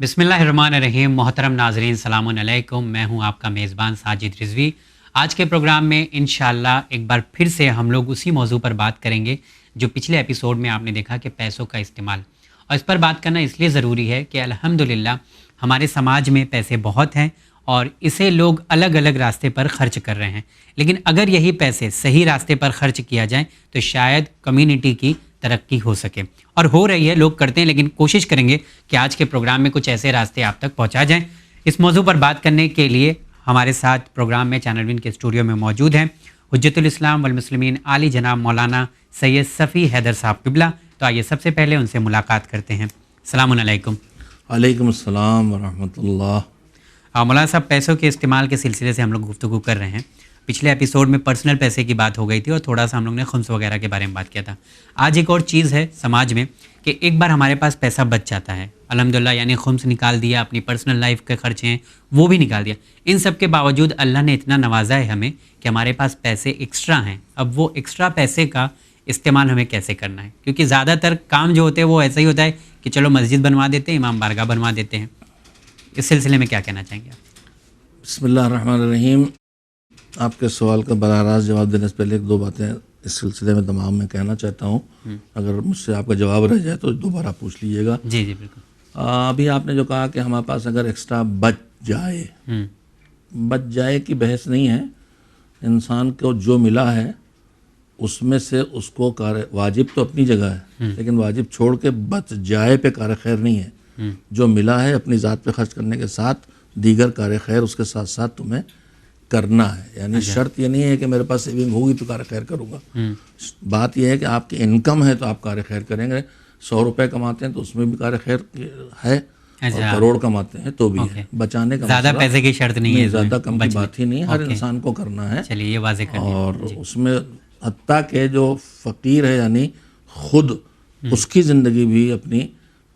बिस्मिल्लाहिर्रहमानिर्रहीम। मोहतरम नाज़रीन, सलामुन अलैकुम। मैं हूं आपका मेज़बान साजिद रिज़वी। आज के प्रोग्राम में इंशाअल्लाह एक बार फिर से हम लोग उसी मौजू पर बात करेंगे जो पिछले एपिसोड में आपने देखा कि पैसों का इस्तेमाल। और इस पर बात करना इसलिए ज़रूरी है कि अल्हम्दुलिल्लाह हमारे समाज में पैसे बहुत हैं और इसे लोग अलग अलग रास्ते पर ख़र्च कर रहे हैं। लेकिन अगर यही पैसे सही रास्ते पर ख़र्च किया जाए तो शायद कम्युनिटी की तरक्की हो सके, और हो रही है, लोग करते हैं। लेकिन कोशिश करेंगे कि आज के प्रोग्राम में कुछ ऐसे रास्ते आप तक पहुंचा जाएं। इस मौजू पर बात करने के लिए हमारे साथ प्रोग्राम में चैनल विन के स्टूडियो में मौजूद हैं हुज्जतुल इस्लाम वल मुस्लिमीन आली जनाब मौलाना सैयद सफ़ी हैदर साहब क़िबला। तो आइए सबसे पहले उनसे मुलाकात करते हैं। अस्सलामुन अलैकुम। वालेकुम अस्सलाम व रहमतुल्लाह। मौलाना साहब, पैसों के इस्तेमाल के सिलसिले से हम लोग गुफ्तगू कर रहे हैं। पिछले एपिसोड में पर्सनल पैसे की बात हो गई थी और थोड़ा सा हम लोग ने खुम्स वगैरह के बारे में बात किया था। आज एक और चीज़ है समाज में कि एक बार हमारे पास पैसा बच जाता है, अल्हम्दुलिल्लाह, यानी खुम्स निकाल दिया, अपनी पर्सनल लाइफ के खर्चे हैं वो भी निकाल दिया। इन सब के बावजूद अल्लाह ने इतना नवाजा है हमें कि हमारे पास पैसे एक्स्ट्रा हैं। अब वो एक्स्ट्रा पैसे का इस्तेमाल हमें कैसे करना है, क्योंकि ज़्यादातर काम जो होते हैं वो ऐसा ही होता है कि चलो मस्जिद बनवा देते हैं, इमाम बारगाह बनवा देते हैं। इस सिलसिले में क्या कहना चाहेंगे आप? बिस्मिल्लाहिर्रहमानिर्रहीम। आपके सवाल का बराह रास्त जवाब देने से पहले एक दो बातें इस सिलसिले में तमाम मैं कहना चाहता हूँ। अगर मुझसे आपका जवाब रह जाए तो दोबारा पूछ लीजिएगा। जी जी बिल्कुल। अभी आपने जो कहा कि हमारे पास अगर एक्स्ट्रा बच जाए की बहस नहीं है। इंसान को जो मिला है उसमें से उसको कार्य वाजिब तो अपनी जगह है, लेकिन वाजिब छोड़ के बच जाए पे कार्य खैर नहीं है। जो मिला है अपनी ज़ात पे खर्च करने के साथ दीगर कार्य खैर उसके साथ साथ तुम्हें करना है। यानी शर्त ये नहीं है कि मेरे पास सेविंग होगी तो कार्य खैर करूँगा। बात यह है कि आपकी इनकम है तो आप कार्य खैर करेंगे। 100 रुपये कमाते हैं तो उसमें भी कार्य खैर है, और करोड़ कमाते हैं तो भी है। बचाने का ज़्यादा पैसे की शर्त नहीं है, ज़्यादा कम की बात ही नहीं है, हर इंसान को करना है। चलिए ये वाज़ेह कर दिया। और उसमें हत्ता के जो फ़कीर है यानी खुद उसकी ज़िंदगी भी अपनी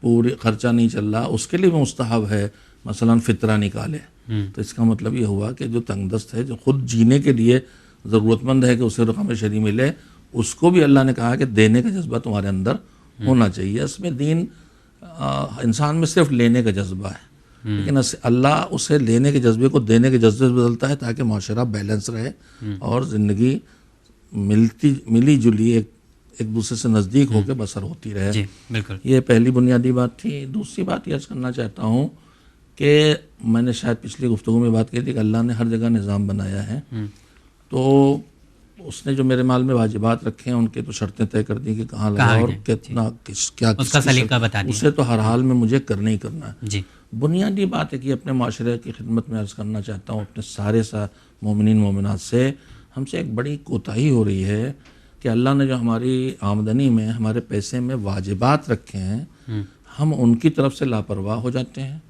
पूरी खर्चा नहीं चल रहा, उसके लिए भी मुस्तहब है मसलन फ़ितरा निकाले। तो इसका मतलब ये हुआ कि जो तंगदस्त है, जो खुद जीने के लिए ज़रूरतमंद है कि उसे रकम शरी मिले, उसको भी अल्लाह ने कहा कि देने का जज्बा तुम्हारे अंदर होना चाहिए। इसमें दीन इंसान में सिर्फ लेने का जज्बा है, लेकिन अल्लाह उसे लेने के जज्बे को देने के जज्बे से बदलता है ताकि माशरा बैलेंस रहे और ज़िंदगी मिली जुली एक दूसरे से नज़दीक होकर बसर होती रहे। जी बिल्कुल। ये पहली बुनियादी बात थी। दूसरी बात यह करना चाहता हूँ कि मैंने शायद पिछली गुफ्तगू में बात की थी कि अल्लाह ने हर जगह निज़ाम बनाया है, तो उसने जो मेरे माल में वाजिबात रखे हैं उनके तो शर्तें तय कर दी कि कहाँ लगा और कितना क्या उसका सलीका बता दिया। उसे तो हर हाल में मुझे करना ही करना है। जी बुनियादी बात है कि अपने माशरे की खिदमत में अर्ज़ करना चाहता हूँ, अपने सारे मोमिनीन मोमिनात से हमसे एक बड़ी कोताही हो रही है कि अल्लाह ने जो हमारी आमदनी में हमारे पैसे में वाजिबात रखे हैं हम उनकी तरफ से लापरवाह हो जाते हैं,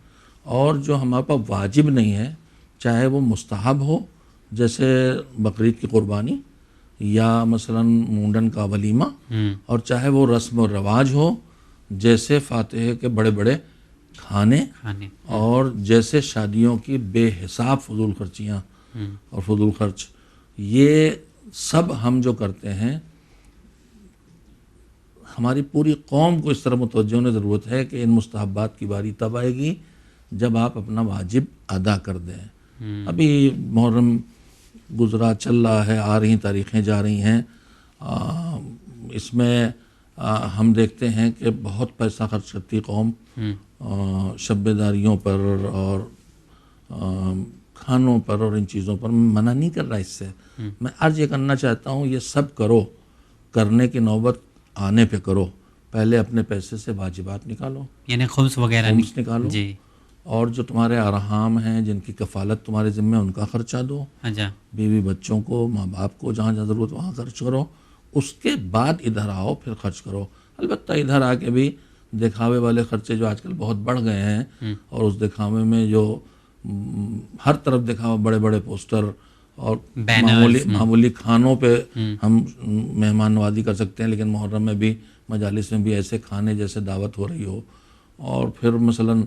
और जो हमारे पास वाजिब नहीं है, चाहे वो मुस्तहब हो जैसे बकरीद की कुर्बानी या मसलन मुंडन का वलीमा, और चाहे वो रस्म और रवाज हो जैसे फातिहे के बड़े बड़े खाने और जैसे शादियों की बेहिसाब फजूल खर्चियाँ और फजूल खर्च, ये सब हम जो करते हैं हमारी पूरी कौम को इस तरह मुतवज्जो होने ज़रूरत है कि इन मुस्तहब्बात की बारी तब आएगी जब आप अपना वाजिब अदा कर दें। अभी मुहर्रम गुजरा चल रहा है, आ रही तारीख़ें जा रही हैं, इसमें हम देखते हैं कि बहुत पैसा खर्च करती कौम शब्बेदारियों पर और खानों पर और इन चीज़ों पर। मना नहीं कर रहा इससे, मैं अर्ज़ ये करना चाहता हूँ ये सब करो, करने की नौबत आने पे करो, पहले अपने पैसे से वाजिबात निकालो, यानी खुम्स वगैरह निकालो जी, और जो तुम्हारे अरहाम हैं जिनकी कफ़ालत तुम्हारे ज़िम्मे उनका ख़र्चा दो। अच्छा। बीवी बच्चों को, माँ बाप को जहाँ जहाँ ज़रूरत वहाँ खर्च करो, उसके बाद इधर आओ फिर खर्च करो। अलबत्ता इधर आके भी दिखावे वाले खर्चे जो आजकल बहुत बढ़ गए हैं, और उस दिखावे में जो हर तरफ दिखावा, बड़े बड़े पोस्टर और मामूली खानों पे हम मेहमान नवाजी कर सकते हैं, लेकिन मुहर्रम में भी मजालिस में भी ऐसे खाने जैसे दावत हो रही हो, और फिर मसलन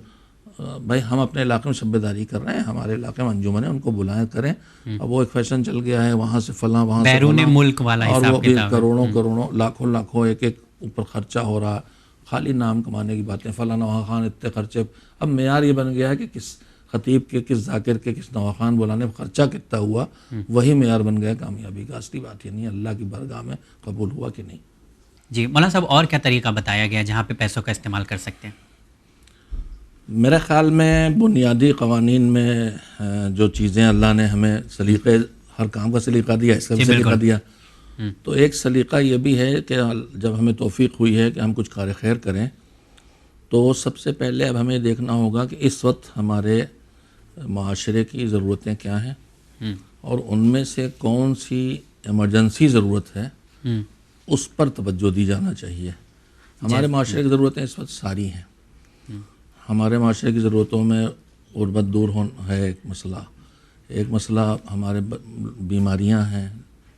भाई हम अपने इलाके में शब्बेदारी कर रहे हैं, हमारे इलाके में अंजुमन है, उनको बुलाएं करें। अब वो एक फैशन चल गया है, वहाँ से फलां वहाँ से फलां, मुल्क वाला, और वो भी करोड़ों लाखों एक ऊपर खर्चा हो रहा, खाली नाम कमाने की बातें, फ़लाँ नवा खान इतने खर्चे। अब मेयार ये बन गया है कि किस ख़तीब के, किस जाकिर के, किस नवा खान बुलाने पर ख़र्चा कितना हुआ, वही मेयार बन गया कामयाबी का। असली बात ये नहीं है अल्लाह की बारगाह में कबूल हुआ कि नहीं। जी मौलाना साहब, और क्या तरीका बताया गया जहाँ पे पैसों का इस्तेमाल कर सकते हैं? मेरे ख़्याल में बुनियादी क़वानीन में जो चीज़ें अल्लाह ने हमें सलीक़े, हर काम का सलीक़ा दिया, इसका भी सलीक़ा दिया। तो एक सलीक़ा ये भी है कि जब हमें तौफ़ीक़ हुई है कि हम कुछ कार खैर करें, तो सबसे पहले अब हमें देखना होगा कि इस वक्त हमारे माशरे की ज़रूरतें क्या हैं और उनमें से कौन सी इमरजेंसी ज़रूरत है, उस पर तवज्जो दी जाना चाहिए। हमारे माशरे की ज़रूरतें इस वक्त सारी हैं। हमारे माशरे की ज़रूरतों में गुर्बत दूर होना है एक मसला, एक मसला हमारे बीमारियां हैं,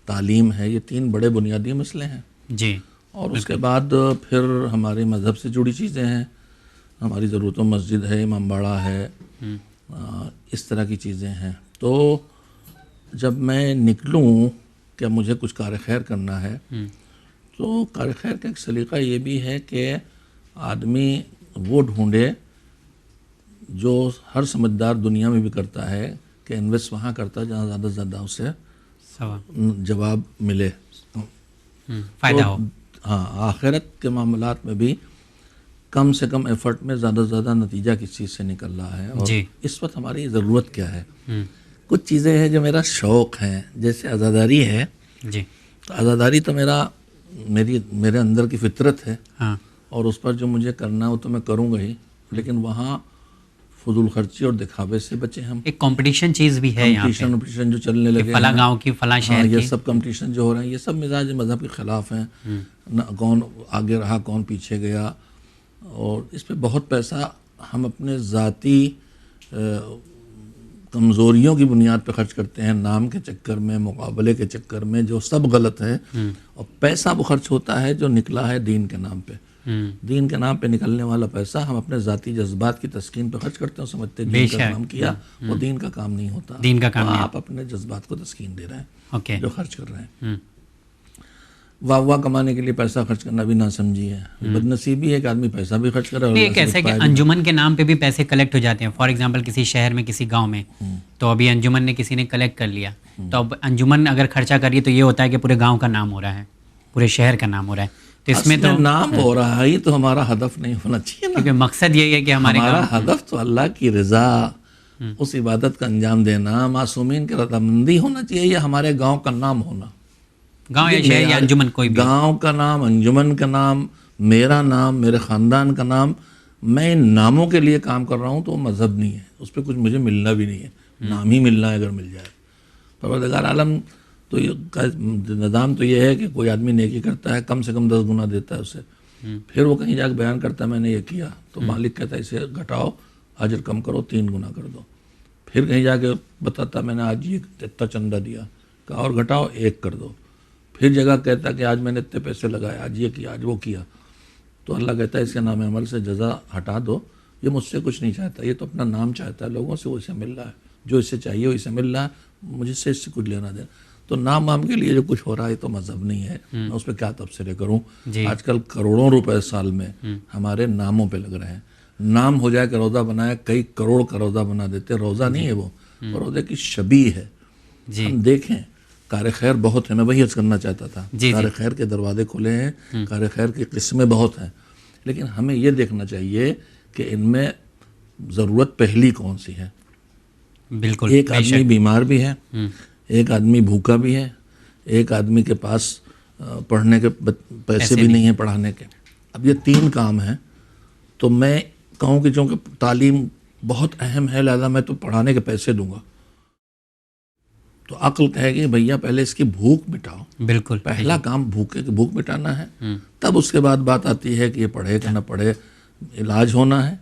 तालीम है, ये 3 बड़े बुनियादी मसले हैं जी। और उसके बाद फिर हमारे मज़हब से जुड़ी चीज़ें हैं, हमारी ज़रूरतों, मस्जिद है, इमाम बाड़ा है, इस तरह की चीज़ें हैं। तो जब मैं निकलूँ कि मुझे कुछ कार खैर करना है, तो कार खैर का एक सलीक़ा ये भी है कि आदमी वो ढूंढे जो हर समझदार दुनिया में भी करता है कि इन्वेस्ट वहाँ करता है जहाँ ज़्यादा से ज़्यादा उसे जवाब मिले, फ़ायदा हो। हाँ, आखिरत के मामलात में भी कम से कम एफर्ट में ज़्यादा से ज़्यादा नतीजा किस चीज़ से निकल रहा है और इस वक्त हमारी ज़रूरत क्या है। कुछ चीज़ें हैं जो मेरा शौक़ है, जैसे आज़ादारी है जी। तो आज़ादारी तो मेरे अंदर की फितरत है। हाँ। और उस पर जो मुझे करना हो तो मैं करूँगा ही, लेकिन वहाँ फजूल खर्ची और दिखावे से बचे हम। एक कंपटीशन चीज़ भी है यहाँ पे, कंपटीशन जो चलने लगे, फला गांव की, फला शहर ये की, सब कंपटीशन जो हो रहे हैं, ये सब मिजाज मज़हब के ख़िलाफ़ हैं। न कौन आगे रहा, कौन पीछे गया, और इस पे बहुत पैसा हम अपने ज़ाती कमज़ोरियों की बुनियाद पे खर्च करते हैं, नाम के चक्कर में, मुकाबले के चक्कर में, जो सब गलत है। और पैसा वो खर्च होता है जो निकला है दीन के नाम पे। दीन के नाम पे निकलने वाला पैसा हम अपने ज़ाती जज्बात की तस्कीन पे खर्च करते हैं, समझते हैं दीन का काम किया, वो दीन का काम नहीं होता। दीन का काम नहीं। आप अपने जज्बात को तस्कीन दे रहे हैं जो खर्च कर रहे हैं। वाह वाह कमाने के लिए पैसा खर्च करना भी ना समझी है, बदनसीबी है कि आदमी पैसा भी खर्च करे। ये कैसे कि अंजुमन के नाम पे भी पैसे कलेक्ट हो जाते हैं। फॉर एग्जांपल किसी शहर में, किसी गांव में, तो अभी अंजुमन ने किसी ने कलेक्ट कर लिया, तो अब अंजुमन अगर खर्चा करिए तो ये होता है कि पूरे गांव का नाम हो रहा है, पूरे शहर का नाम हो रहा है। तो इसमें तो नाम हो रहा है, तो हमारा हदफ नहीं होना चाहिए ना, क्योंकि मकसद यही है कि हमारा हदफ तो अल्लाह की रजा, उस इबादत का अंजाम देना, मासूमीन की रजामंदी होना चाहिए, या हमारे गाँव का नाम होना। गांव या शहर या अंजुमन, कोई भी गांव का नाम, अंजुमन का नाम, मेरा नाम, मेरे ख़ानदान का नाम, मैं इन नामों के लिए काम कर रहा हूँ तो वो मज़हब नहीं है, उस पर कुछ मुझे मिलना भी नहीं है। नाम ही मिलना है अगर मिल जाए। परवरदिगार आलम तो ये निज़ाम तो ये है कि कोई आदमी नेकी करता है, कम से कम 10 गुना देता है उसे। फिर वो कहीं जाकर बयान करता है मैंने ये किया, तो मालिक कहता है इसे घटाओ, अजर कम करो, 3 गुना कर दो। फिर कहीं जाके बताता मैंने आज ये इतना चंदा दिया, कहा और घटाओ, 1 कर दो। फिर जगह कहता कि आज मैंने इतने पैसे लगाए, आज ये किया, आज वो किया, तो अल्लाह कहता है इसके नाम अमल से जज़ा हटा दो, ये मुझसे कुछ नहीं चाहता, ये तो अपना नाम चाहता है, लोगों से वो इसे मिल रहा है, जो इससे चाहिए वो इसे मिल रहा है, मुझसे इससे कुछ लेना देना। तो नाम वाम के लिए जो कुछ हो रहा है तो मज़हब नहीं है, मैं उस पर क्या तबसरे करूँ। आजकल करोड़ों रुपए साल में हमारे नामों पे लग रहे हैं। नाम हो जाए कि रोज़ा बनाया, कई करोड़ का रोज़ा बना देते, रोज़ा नहीं है वो रोज़े की शबी है। हम देखें कार खैर बहुत है, मैं वही अर्ज करना चाहता था, कार खैर के दरवाजे खुले हैं, कार खैर की किस्में बहुत हैं, लेकिन हमें ये देखना चाहिए कि इनमें ज़रूरत पहली कौन सी है। बिल्कुल, एक आदमी बीमार भी है, एक आदमी भूखा भी है, एक आदमी के पास पढ़ने के पैसे भी नहीं है पढ़ाने के। अब ये 3 काम हैं, तो मैं कहूँ कि चूँकि तालीम बहुत अहम है, लिहाजा मैं तो पढ़ाने के पैसे दूंगा, तो अक्ल कहेगी भैया पहले इसकी भूख मिटाओ। बिल्कुल, पहला काम भूख मिटाना है, तब उसके बाद बात आती है कि ये पढ़े कि ना पढ़े, इलाज होना है।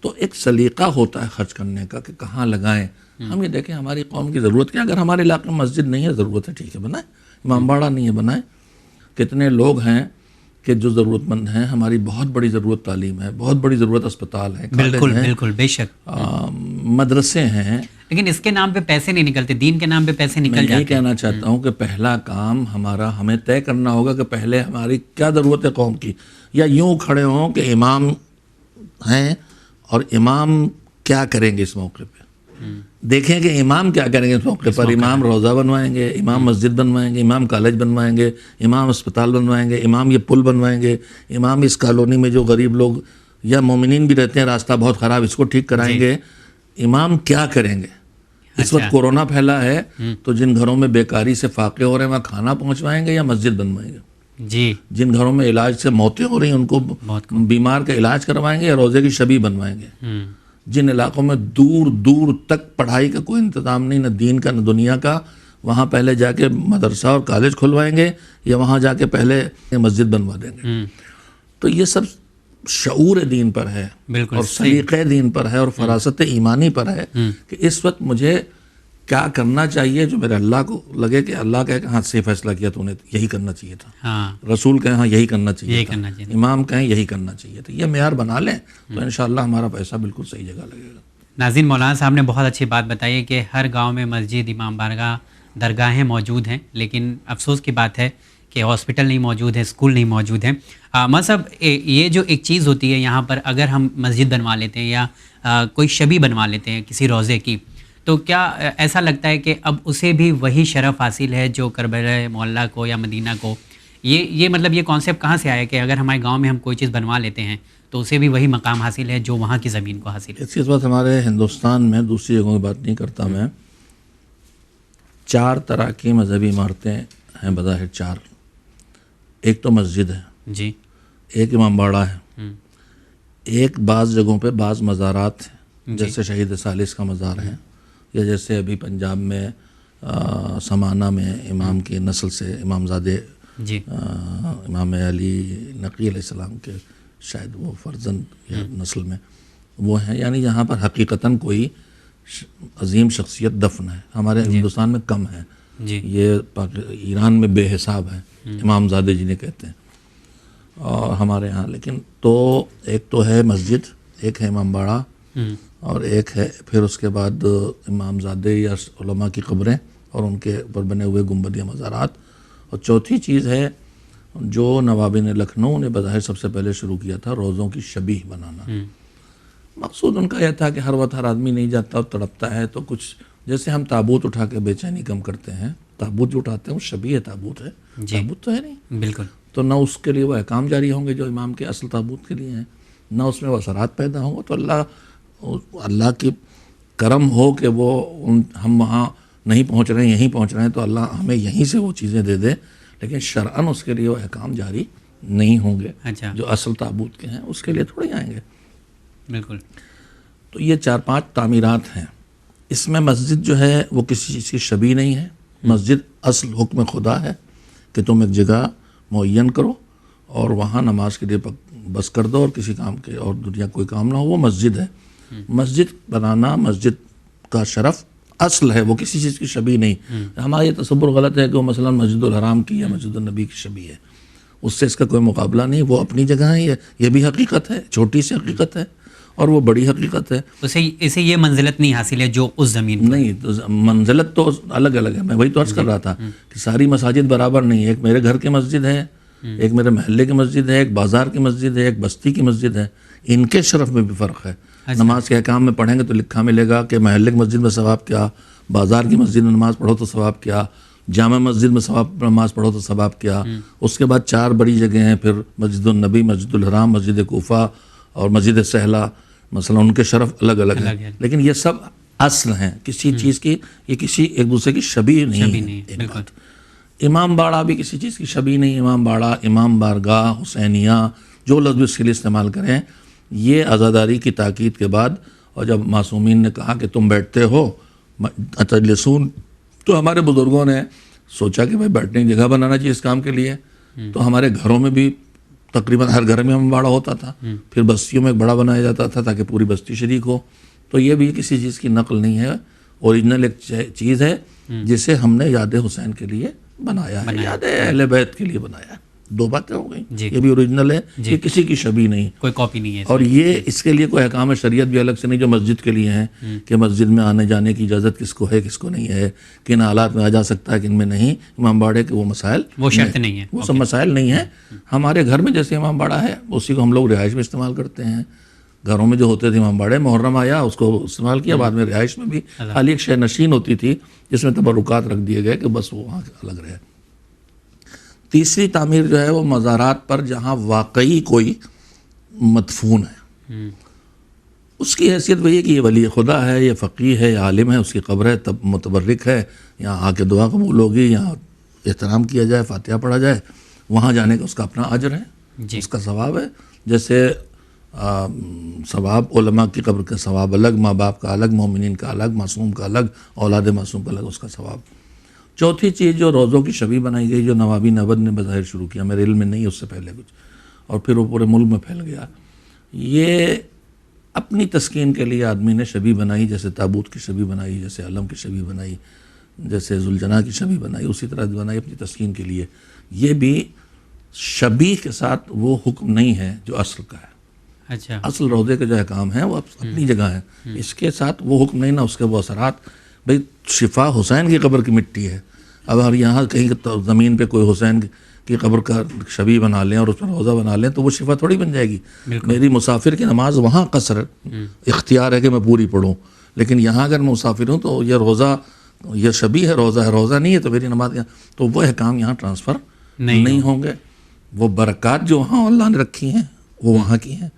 तो एक सलीका होता है खर्च करने का कि कहाँ लगाएं। हम ये देखें हमारी कौम की ज़रूरत क्या, अगर हमारे इलाके में मस्जिद नहीं है, ज़रूरत है, ठीक है बनाए, इमाम बाड़ा नहीं है बनाए। कितने लोग हैं कि जो ज़रूरतमंद हैं, हमारी बहुत बड़ी ज़रूरत तालीम है, बहुत बड़ी ज़रूरत अस्पताल है, बिल्कुल कॉलेज हैं, बिल्कुल बेशक। मदरसे हैं। लेकिन इसके नाम पे पैसे नहीं निकलते, दीन के नाम पे पैसे मैं निकल यही जाते हैं। कहना चाहता हूँ कि पहला काम हमारा, हमें तय करना होगा कि पहले हमारी क्या ज़रूरत है कौम की, या यूँ खड़े हों कि इमाम हैं और इमाम क्या करेंगे इस मौके पे। देखें कि इमाम क्या करेंगे इस मौके पर। इमाम रोज़ा बनवाएंगे, इमाम मस्जिद बनवाएंगे, इमाम कॉलेज बनवाएंगे, इमाम अस्पताल बनवाएंगे, इमाम ये पुल बनवाएंगे, इमाम इस कॉलोनी में जो गरीब लोग या मोमिनीन भी रहते हैं, रास्ता बहुत ख़राब, इसको ठीक कराएंगे। इमाम क्या करेंगे? इस वक्त कोरोना फैला है, तो जिन घरों में बेकारी से फाके हो रहे हैं वहाँ खाना पहुँचवाएंगे या मस्जिद बनवाएंगे? जी। जिन घरों में इलाज से मौतें हो रही हैं उनको बीमार का इलाज करवाएंगे या रोज़े की शबी बनवाएंगे? जिन इलाकों में दूर दूर तक पढ़ाई का कोई इंतज़ाम नहीं, न दीन का न दुनिया का, वहाँ पहले जाके मदरसा और कॉलेज खुलवाएंगे या वहाँ जाके पहले मस्जिद बनवा देंगे? तो ये सब शऊर दीन पर है और सलीक़े दीन पर है और फरासत ईमानी पर है कि इस वक्त मुझे क्या करना चाहिए, जो मेरे अल्लाह को लगे कि अल्लाह कहे कि हाँ सही फैसला किया तूने, यही करना चाहिए था। हाँ। रसूल कहे हाँ यही करना चाहिए था, इमाम कहें यही करना चाहिए था। ये मेयार बना लें तो इंशाअल्लाह हमारा पैसा बिल्कुल सही जगह लगेगा। नाज़रीन, मौलाना साहब ने बहुत अच्छी बात बताई है कि हर गांव में मस्जिद, इमाम बारगाह, दरगाहें मौजूद हैं, लेकिन अफसोस की बात है कि हॉस्पिटल नहीं मौजूद है, स्कूल नहीं मौजूद है। मतलब ये जो एक चीज़ होती है यहाँ पर, अगर हम मस्जिद बनवा लेते हैं या कोई शबी बनवा लेते हैं किसी रोज़े की, तो क्या ऐसा लगता है कि अब उसे भी वही शरफ़ हासिल है जो करबला मोहल्ला को या मदीना को? ये मतलब ये कॉन्सेप्ट कहाँ से आया कि अगर हमारे गांव में हम कोई चीज़ बनवा लेते हैं तो उसे भी वही मकाम हासिल है जो वहाँ की ज़मीन को हासिल है? इसके बाद हमारे हिंदुस्तान में, दूसरी जगहों की बात नहीं करता मैं, 4 तरह की मजहबी इमारतें हैं बज़ाहिर 4। एक तो मस्जिद है जी, एक इमाम बाड़ा है, एक बाज़ जगहों पे बाज़ मज़ारात हैं, जैसे शहीद सालिस का मज़ार है, या जैसे अभी पंजाब में समाना में इमाम की नस्ल से इमामज़ादे जी, इमाम अली नकी अलैहिस्सलाम के शायद वो फर्जंद या नस्ल में वो हैं, यानी यहाँ पर हकीकतन कोई अजीम शख्सियत दफन है। हमारे हिंदुस्तान में कम है जी। ये ईरान में बेहिसाब है, इमामज़ादे जिन्हें कहते हैं, और हमारे यहाँ लेकिन तो एक तो है मस्जिद, एक है इमाम बाड़ा, और एक है फिर उसके बाद इमामज़ादे या उलमा की कब्रें और उनके ऊपर बने हुए गुंबद या मज़ारात, और चौथी चीज़ है जो नवाबिन लखनऊ ने बज़ाहिर सबसे पहले शुरू किया था, रोज़ों की शबीह बनाना। मकसूद उनका यह था कि हर वक्त हर आदमी नहीं जाता और तड़पता है, तो कुछ जैसे हम ताबूत उठा के बेचैनी कम करते हैं, ताबूत जो उठाते हैं वो शबीह ताबूत है, ताबूत तो है नहीं, बिल्कुल। तो ना उसके लिए वो अहकाम जारी होंगे जो इमाम के असल ताबूत के लिए हैं, ना उसमें वो असरात पैदा होंगे। तो अल्लाह की करम हो कि वो हम वहाँ नहीं पहुँच रहे हैं, यहीं पहुँच रहे हैं, तो अल्लाह हमें यहीं से वो चीज़ें दे दे, लेकिन शरअन उसके लिए वो अहकाम जारी नहीं होंगे। अच्छा। जो असल ताबूत के हैं उसके लिए थोड़े आएंगे। बिल्कुल। तो ये 4-5 तामीरात हैं। इसमें मस्जिद जो है वो किसी चीज़ की शबी नहीं है। मस्जिद असल हुक्म खुदा है कि तुम एक जगह मुअय्यन करो और वहाँ नमाज के लिए बस कर दो और किसी काम के और दुनिया कोई काम ना हो, वो मस्जिद है। मस्जिद बनाना, मस्जिद का शरफ़ असल है, वो किसी चीज़ की शबी नहीं। हमारा ये तसव्वुर गलत है कि वो मसलन मस्जिदुल हराम की या मस्जिदुल नबी की शबी है, उससे इसका कोई मुकाबला नहीं। वो अपनी जगह है, ये भी हकीकत है, छोटी सी हकीकत है और वो बड़ी हकीकत है। इसे ये मंजिलत नहीं हासिल है जो उस ज़मीन पर नहीं, तो मंजिलत तो अलग अलग है। मैं वही तो अर्ज़ कर रहा था कि सारी मसाजिद बराबर नहीं है। एक मेरे घर की मस्जिद है, एक मेरे महल्ले की मस्जिद है, एक बाज़ार की मस्जिद है, एक बस्ती की मस्जिद है। इनके शरफ़ में भी फ़र्क है। नमाज के अहकाम में पढ़ेंगे तो लिखा मिलेगा कि महल्ले की मस्जिद में सवाब क्या, बाज़ार की मस्जिद में नमाज़ पढ़ो तो सवाब क्या, जामा मस्जिद में नमाज़ पढ़ो तो सवाब क्या। उसके बाद 4 बड़ी जगह हैं, फिर मस्जिदुल नबी, मस्जिदुल हराम, मस्जिद कूफा और मस्जिद सहला, मसलन उनके शरफ़ अलग अलग हैं, लेकिन ये सब असल हैं किसी चीज़ की, ये किसी एक दूसरे की शबी नहीं है। एक बात, इमाम बाड़ा भी किसी चीज़ की शबी नहीं। इमाम बाड़ा, इमाम बारगाह, हुसैनिया, जो लफ्ज़ इसके लिए इस्तेमाल करें, ये आज़ादारी की ताकीद के बाद, और जब मासूमीन ने कहा कि तुम बैठते हो अतजलिसून, तो हमारे बुज़ुर्गों ने सोचा कि भाई बैठने की जगह बनाना चाहिए इस काम के लिए। तो हमारे घरों में भी तकरीबन हर घर में हम बाड़ा होता था, फिर बस्तियों में एक बड़ा बनाया जाता था ताकि पूरी बस्ती शरीक हो। तो ये भी किसी चीज़ की नकल नहीं है, ओरिजिनल एक चीज़ है जिसे हमने याद हुसैन के लिए बनाया है, याद अहले बैत के लिए बनाया है। दो बातें हो गई, जी। ये भी ओरिजिनल है, ये किसी की शबी नहीं। कोई कॉपी नहीं है और ये इसके लिए कोई अहकाम शरीयत भी अलग से नहीं जो मस्जिद के लिए हैं कि मस्जिद में आने जाने की इजाज़त किसको है किसको नहीं है, किन हालात में आ जा सकता है किन में नहीं। इमाम बाड़े के वो मसाइल, वो शर्त नहीं है, वो सब मसाइल नहीं है। हमारे घर में जैसे इमाम बाड़ा है उसी को हम लोग रिहाइश में इस्तेमाल करते हैं। घरों में जो होते थे इमाम बाड़े, मुहर्रम आया उसको इस्तेमाल किया, बाद में रिहाइश में भी खाली एक शय नशीन होती थी जिसमें तबरुकात रख दिए गए कि बस वो वहाँ अलग रहे। तीसरी तामीर जो है वो मज़ारात पर जहाँ वाकई कोई मदफून है, उसकी हैसियत वही है कि ये वली खुदा है, ये फ़कीह है, ये आलिम है, उसकी कब्र है, तब मुतबर्रिक है, यहाँ आके दुआ कबूल होगी, यहाँ एहतराम किया जाए, फातिहा पढ़ा जाए, वहाँ जाने का उसका अपना अजर है, उसका सवाब है। जैसे सवाब उलमा की कब्र का सवाब अलग, माँ बाप का अलग, मोमिनीन का अलग, मासूम का अलग, औलाद मासूम का अलग उसका सवाब। चौथी चीज़ जो रोज़ों की शबी बनाई गई, जो नवाबी नबद ने बज़ाहिर शुरू किया, मेरे इल्म में नहीं उससे पहले कुछ, और फिर वो पूरे मुल्क में फैल गया। ये अपनी तस्कीन के लिए आदमी ने शबी बनाई, जैसे ताबूत की शबी बनाई, जैसे अलम की शबी बनाई, जैसे जुलजना की शबी बनाई, उसी तरह बनाई अपनी तस्कीन के लिए। ये भी शबी के साथ वो हुक्म नहीं है जो असल का है। अच्छा, असल रोज़े के जो अहकाम हैं वो अपनी जगह है, इसके साथ वो हुक्म नहीं ना उसके वो असरात। भाई शिफा हुसैन की कब्र की मिट्टी है, अब अगर यहाँ कहीं तो ज़मीन पे कोई हुसैन की कब्र का शबी बना लें और उस पर रोज़ा बना लें तो वो शिफा थोड़ी बन जाएगी। मेरी मुसाफिर की नमाज वहाँ कसर इख्तियार है कि मैं पूरी पढ़ूँ, लेकिन यहाँ अगर मैं मुसाफिर हूँ तो ये रोज़ा, ये शबी है, रोज़ा नहीं है, तो मेरी नमाज यहाँ, तो वो अहकाम यहाँ ट्रांसफ़र नहीं होंगे। वो बरक़ात जो वहाँ अल्लाह ने रखी हैं वो वहाँ की हैं,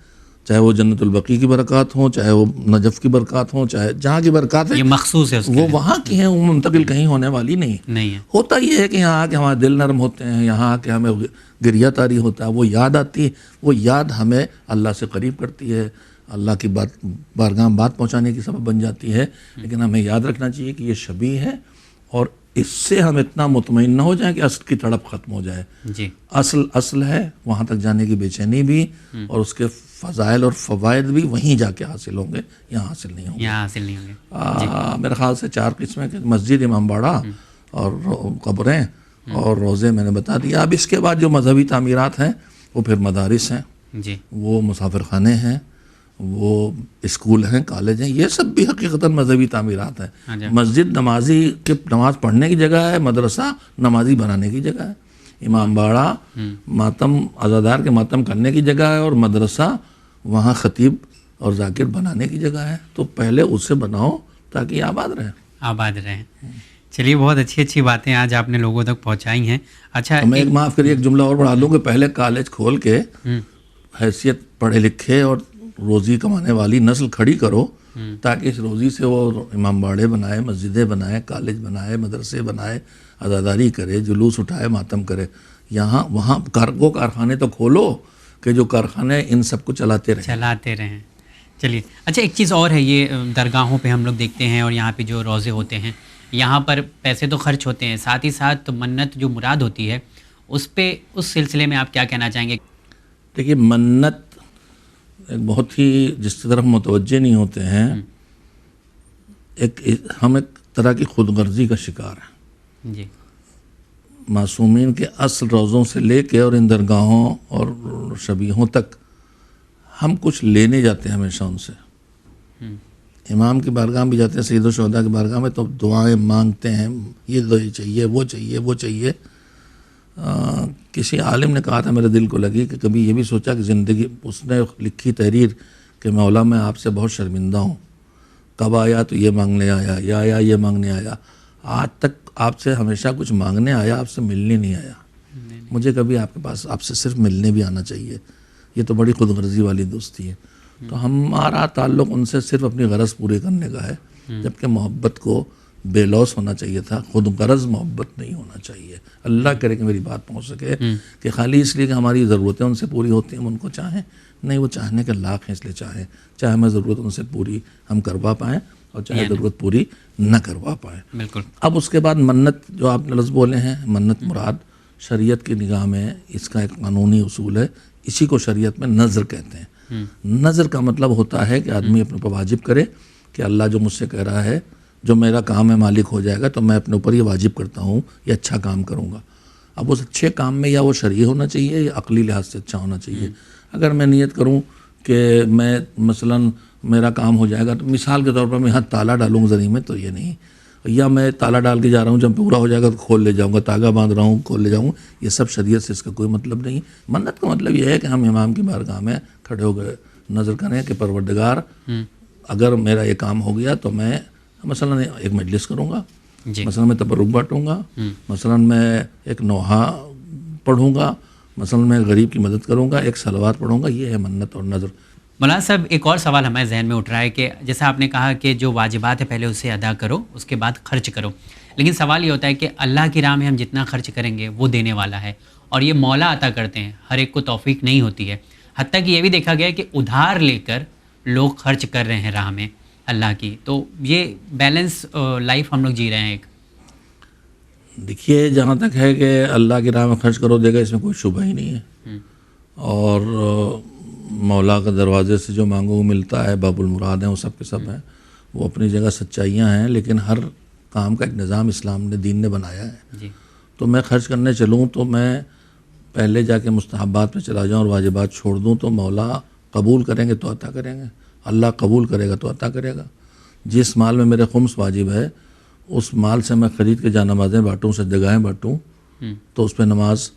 चाहे वो जन्नतुल बकी की बरक़ात हों, चाहे वो नजफ़ की बरक़ात हों, चाहे जहाँ की बरक़ात है, ये मखसूस है वो वहाँ की हैं, वो मुंतकिल कहीं होने वाली नहीं है। होता ये है कि यहाँ आके हमारे दिल नरम होते हैं, यहाँ आके हमें गिरिया तारी होता है, वो याद आती है, वो याद हमें अल्लाह से करीब करती है, अल्लाह की बारगाह बात पहुँचाने की सबब बन जाती है। लेकिन हमें याद रखना चाहिए कि ये शबी है और इससे हम इतना मुतमईन न हो जाएं कि असल की तड़प ख़त्म हो जाए। जी, असल है, वहाँ तक जाने की बेचैनी भी और उसके फ़ज़ाइल और फ़वाइद भी वहीं जाके हासिल होंगे, यहाँ हासिल नहीं होंगे। यहाँ हासिल नहीं होंगे। मेरे ख़्याल से 4 किस्में के मस्जिद, इमाम बाड़ा और कब्रें और रोज़े मैंने बता दिया। अब इसके बाद जो मजहबी तामीरात हैं वो फिर मदारिस हैं जी, वो मुसाफिर खाने हैं, वो स्कूल हैं, कॉलेज हैं, ये सब भी हकीकतन मजहबी तामीरात हैं। मस्जिद नमाजी के नमाज पढ़ने की जगह है, मदरसा नमाजी बनाने की जगह है, इमाम बाड़ा मातम अज़ादार के मातम करने की जगह है और मदरसा वहाँ ख़तीब और जाकिर बनाने की जगह है। तो पहले उसे बनाओ ताकि आबाद रहें। चलिए, बहुत अच्छी अच्छी बातें आज आपने लोगों तक पहुँचाई हैं। अच्छा, मैं एक माफ़ करिए एक जुमला और बढ़ा लूँ कि पहले कॉलेज खोल के हैसियत पढ़े लिखे और रोज़ी कमाने वाली नस्ल खड़ी करो ताकि इस रोज़ी से वो इमाम बाड़े बनाए, मस्जिदें बनाए, कॉलेज बनाए, मदरसे बनाए, अज़ादारी करे, जुलूस उठाए, मातम करे। यहाँ वहाँ वो कारखाने तो खोलो कि जो कारखाने इन सबको चलाते रहें। चलिए, अच्छा, एक चीज़ और है, ये दरगाहों पे हम लोग देखते हैं और यहाँ पे जो रोज़े होते हैं, यहाँ पर पैसे तो खर्च होते हैं, साथ ही साथ मन्नत जो मुराद होती है उस सिलसिले में आप क्या कहना चाहेंगे? देखिए, मन्नत एक बहुत ही जिसकी तरफ मुतवज्जे नहीं होते हैं, हम एक तरह की खुदगर्जी का शिकार हैं जी। मासूमीन के असल रोज़ों से लेके और इन दरगाहों और शबीहों तक हम कुछ लेने जाते हैं हमेशा उनसे। इमाम की बारगाह में भी जाते हैं, सैयद व शुहदा की बारगाह में, तो दुआएं मांगते हैं, ये चाहिए, वो चाहिए। किसी आलिम ने कहा था, मेरे दिल को लगी कि कभी ये भी सोचा कि ज़िंदगी, उसने लिखी तहरीर कि मौला मैं आपसे बहुत शर्मिंदा हूँ, कब आया तो ये मांगने आया, या ये मांगने आया, आज तक आपसे हमेशा कुछ मांगने आया, आपसे मिलने नहीं आया। मुझे कभी आपके पास आपसे सिर्फ मिलने भी आना चाहिए। ये तो बड़ी खुदगर्जी वाली दोस्ती है। तो हमारा ताल्लुक़ उनसे सिर्फ अपनी गरज पूरी करने का है, जबकि मोहब्बत को बेलौस होना चाहिए था, खुद गरज मोहब्बत नहीं होना चाहिए। अल्लाह करे कि मेरी बात पहुँच सके कि खाली इसलिए कि हमारी ज़रूरतें उनसे पूरी होती हैं हम उनको चाहें, नहीं, वो चाहने के लायक हैं इसलिए चाहे हमें ज़रूरत उनसे पूरी हम करवा पाएँ और चाहे ज़रूरत पूरी न करवा पाएँ। बिल्कुल। अब उसके बाद मन्नत जो आपने लफ्ज़ बोले हैं, मन्नत मुराद शरीयत की निगाह में इसका एक कानूनी उसूल है, इसी को शरीयत में नज़र कहते हैं। नज़र का मतलब होता है कि आदमी अपने ऊपर वाजिब करे कि अल्लाह जो मुझसे कह रहा है, जो मेरा काम है मालिक हो जाएगा, तो मैं अपने ऊपर ये वाजिब करता हूँ, ये अच्छा काम करूँगा। अब उस अच्छे काम में या वो शरई होना चाहिए या अकली लिहाज से अच्छा होना चाहिए। अगर मैं नियत करूं कि मैं मसलन मेरा काम हो जाएगा, तो मिसाल के तौर पर मैं यहाँ ताला डालूंगा ज़री में, तो ये नहीं, या मैं ताला डाल के जा रहा हूँ, जब पूरा हो जाएगा तो खोल ले जाऊँगा, तागा बांध रहा हूँ खोल ले जाऊँगा, ये सब शरीयत से इसका कोई मतलब नहीं। मन्नत का मतलब ये है कि हम इमाम की बारगाह में खड़े हो गए, नज़र करें कि परवरदिगार अगर मेरा ये काम हो गया तो मैं मसलन एक मजलिस करूँगा, मसलन मैं तबरुक बांटूँगा, मसलन मैं एक नोहा पढ़ूँगा, मसलन मैं गरीब की मदद करूँगा, एक सलवात पढ़ूँगा। ये है मन्नत और नज़र। मौलाना साहब, एक और सवाल हमारे जहन में उठ रहा है कि जैसा आपने कहा कि जो वाजिबात है पहले उसे अदा करो, उसके बाद खर्च करो, लेकिन सवाल ये होता है कि अल्लाह की राह में हम जितना खर्च करेंगे वो देने वाला है, और ये मौला अता करते हैं, हर एक को तौफीक नहीं होती है। हत्ता कि ये भी देखा गया है कि उधार लेकर लोग खर्च कर रहे हैं राह में अल्लाह की। तो ये बैलेंस लाइफ हम लोग जी रहे हैं एक। देखिए, जहाँ तक है कि अल्लाह की राह में खर्च करो देगा, इसमें कोई शुबह ही नहीं है। और मौला के दरवाजे से जो मांगो वो मिलता है, बाबुल मुराद हैं, वो सब के सब हैं, वो अपनी जगह सच्चाइयाँ हैं, लेकिन हर काम का एक निज़ाम इस्लाम ने, दीन ने बनाया है जी। तो मैं खर्च करने चलूँ तो मैं पहले जाके मुस्तहब्बात पे चला जाऊँ और वाजिबात छोड़ दूँ तो मौला कबूल करेंगे तो अता करेंगे, अल्लाह कबूल करेगा तो अता करेगा। जिस माल में मेरे खुम्स वाजिब है उस माल से मैं ख़रीद के जानमाज़ें बाँटूँ, सजगाहें बाँटूँ, तो उस पर नमाज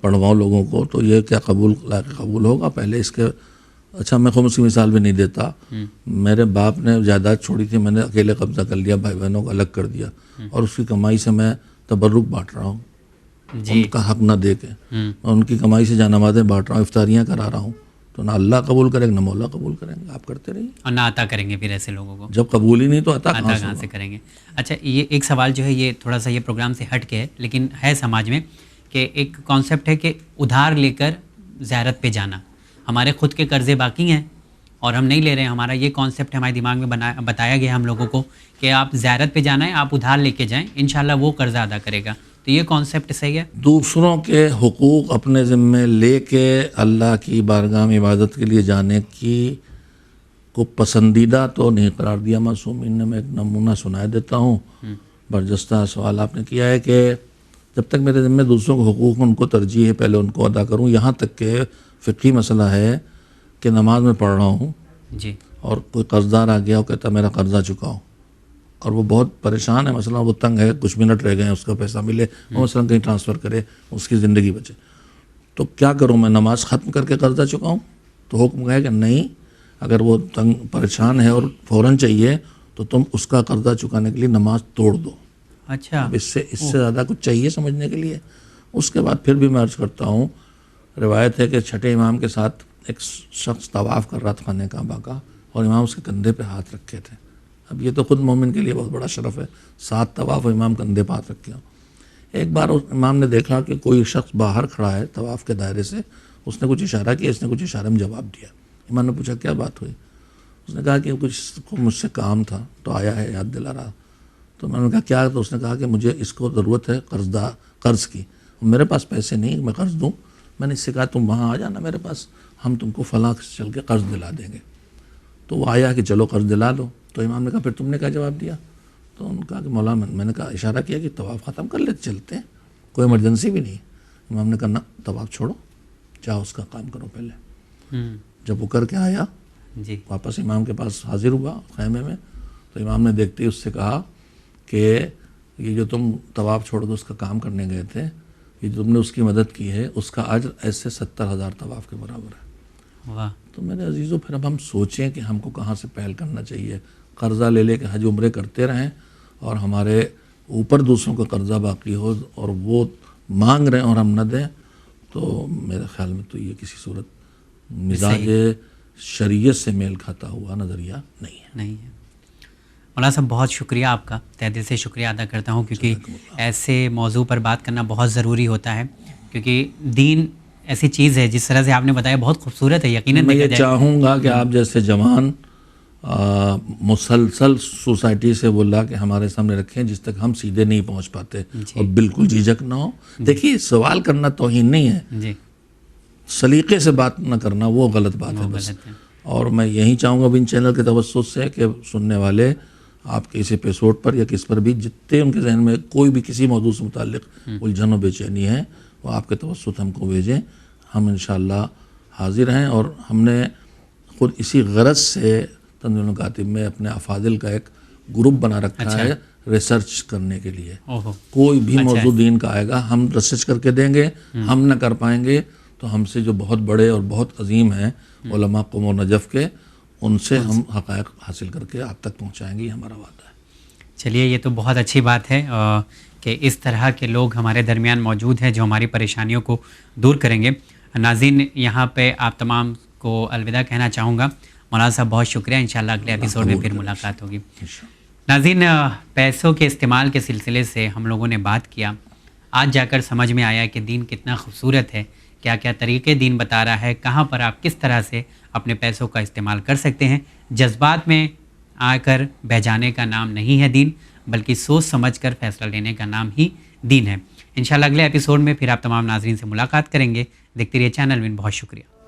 पढ़वाऊँ लोगों को, तो ये क्या कबूल होगा? पहले इसके अच्छा, मैं खुम्स की मिसाल भी नहीं देता। मेरे बाप ने जायदाद छोड़ी थी, मैंने अकेले कब्जा कर लिया, भाई बहनों को अलग कर दिया, और उसकी कमाई से मैं तबर्रुक बाँट रहा हूँ, उनका हक ना दे के मैं उनकी कमाई से जानमाज़ें बाँट रहा हूँ, इफ्तारियाँ करा रहा हूँ, तो ना अल्लाह कबूल करेगा ना मौला कबूल करेंगे। आप करते रहिए और ना अता करेंगे फिर ऐसे लोगों को, जब कबूल ही नहीं तो अता कहाँ से करेंगे। अच्छा, ये एक सवाल जो है ये थोड़ा सा ये प्रोग्राम से हट के है, लेकिन है समाज में कि एक कॉन्सेप्ट है कि उधार लेकर ज़ियारत पे जाना। हमारे खुद के कर्ज़े बाकी हैं और हम नहीं ले रहे हैं, हमारा ये कॉन्सेप्ट हमारे दिमाग में बताया गया हम लोगों को कि आप ज़ियारत पे जाना है, आप उधार लेके जाएं, इंशाल्लाह वो कर्ज़ा अदा करेगा। तो ये कॉन्सेप्ट सही है? दूसरों के हुकूक अपने ज़िम्मे लेके अल्लाह की बारगाह में इबादत के लिए जाने की को पसंदीदा तो नहीं करार दिया मासूमीन ने। मैं एक नमूना सुनाए देता हूँ। बरजस्ता सवाल आपने किया है कि जब तक मेरे ज़िम्मे दूसरों के हुकूक में उनको तरजीह है, पहले उनको अदा करूँ। यहाँ तक के फ़िक़ही मसला है कि नमाज में पढ़ रहा हूँ जी, और कोई कर्ज़दार आ गया और कहता मेरा कर्ज़ा चुकाओ, और वो बहुत परेशान है, मसला वो तंग है, कुछ मिनट रह गए हैं उसका पैसा मिले, वो मसलन कहीं ट्रांसफ़र करे, उसकी ज़िंदगी बचे, तो क्या करूँ? मैं नमाज ख़त्म करके कर्ज़ा चुकाऊँ? तो हुक्म है कि नहीं, अगर वो तंग परेशान है और फ़ौरन चाहिए तो तुम उसका कर्ज़ा चुकाने के लिए नमाज तोड़ दो। अच्छा, अब इससे ज़्यादा कुछ चाहिए समझने के लिए? उसके बाद फिर भी मैं अर्ज़ करता हूँ, रिवायत है कि छठे इमाम के साथ एक शख्स तवाफ़ कर रहा था खाने काबा का, और इमाम उसके कंधे पे हाथ रखे थे। अब ये तो ख़ुद मोमिन के लिए बहुत बड़ा शरफ़ है, 7 तवाफ़ इमाम कंधे पे हाथ रखे हों। एक बार उस इमाम ने देखा कि कोई शख्स बाहर खड़ा है तवाफ़ के दायरे से, उसने कुछ इशारा किया, इसने कुछ इशारे में जवाब दिया। इमाम ने पूछा क्या बात हुई? उसने कहा कि कुछ मुझसे काम था तो आया है, याद दिला रहा। तो मैंने कहा क्या? तो उसने कहा कि मुझे इसको ज़रूरत है कर्ज़ की, मेरे पास पैसे नहीं मैं कर्ज़ दूँ। मैंने इससे कहा तुम वहाँ आ जाना मेरे पास, हम तुमको फ़लाँ से चल के कर्ज़ दिला देंगे। तो वो आया कि चलो कर्ज़ दिला दो। तो इमाम ने कहा फिर तुमने क्या जवाब दिया? तो उन्होंने कहा कि मौला, मैंने कहा इशारा किया कि तवाफ़ ख़त्म कर लेते चलते हैं, कोई इमरजेंसी भी नहीं। इमाम ने कहा ना, तवाफ़ छोड़ो, जाओ उसका काम करो पहले। जब वो करके आया जी, वापस इमाम के पास हाजिर हुआ खैमे में, तो इमाम ने देखते ही उससे कहा कि ये जो तुम तवाफ़ छोड़ दो उसका काम करने गए थे, ये जो तुमने उसकी मदद की है उसका अज्र ऐसे 70,000 तवाफ़ के बराबर है। वाह। तो मेरे अजीज़ों, फिर अब हम सोचें कि हमको कहाँ से पहल करना चाहिए। कर्ज़ा ले लेके हज उम्रे करते रहें और हमारे ऊपर दूसरों का कर्ज़ा बाकी हो और वो मांग रहे हैं और हम न दें, तो मेरे ख़्याल में तो ये किसी सूरत मिजाज शरीयत से मेल खाता हुआ नज़रिया नहीं है। मौलाना साहब, बहुत शुक्रिया आपका, तहे दिल से शुक्रिया अदा करता हूँ, क्योंकि ऐसे मौजू पर बात करना बहुत ज़रूरी होता है, क्योंकि दीन ऐसी चीज़ है, जिस तरह से आपने बताया बहुत खूबसूरत है। यकीनन मैं ये चाहूँगा कि आप जैसे जवान मुसलसल सोसाइटी से बोला कि हमारे सामने रखें जिस तक हम सीधे नहीं पहुँच पाते, और बिल्कुल झिझक ना हो। देखिए, सवाल करना तौहीन नहीं है जी, सलीके से बात न करना वो गलत बात है बस। और मैं यही चाहूँगा इन चैनल के तवज्जुह से कि सुनने वाले आप किसी एपिसोड पर या किस पर भी जितने उनके जहन में कोई भी किसी मौजूद से मुताल्लिक उलझन और बेचैनी है वो आपके तवस्सुत हमको भेजें, हम इंशाअल्लाह हाजिर हैं। और हमने खुद इसी गरज से तंजीमुल कातिब में अपने अफादिल का एक ग्रुप बना रखा है रिसर्च करने के लिए। कोई भी मौजूद दीन का आएगा हम रिसर्च करके देंगे, हम न कर पाएंगे तो हमसे जो बहुत बड़े और बहुत अजीम हैं उलमा कौम और नजफ़ के, उनसे हम हक़ाइक़ हासिल करके आप तक पहुँचाएंगे, हमारा वादा है। चलिए, ये तो बहुत अच्छी बात है कि इस तरह के लोग हमारे दरमियान मौजूद हैं जो हमारी परेशानियों को दूर करेंगे। नाज़रीन, यहाँ पे आप तमाम को अलविदा कहना चाहूँगा। मौलाना साहब बहुत शुक्रिया, इंशाल्लाह अगले एपिसोड में फिर मुलाकात होगी। नाज़रीन, पैसों के इस्तेमाल के सिलसिले से हम लोगों ने बात किया। आज जाकर समझ में आया कि दीन कितना खूबसूरत है, क्या क्या तरीक़े दीन बता रहा है, कहाँ पर आप किस तरह से अपने पैसों का इस्तेमाल कर सकते हैं। जज्बात में आकर बह जाने का नाम नहीं है दीन, बल्कि सोच समझ कर फैसला लेने का नाम ही दीन है। इंशाल्लाह अगले एपिसोड में फिर आप तमाम नाज़रीन से मुलाकात करेंगे। देखते रहिए चैनल विन। बहुत शुक्रिया।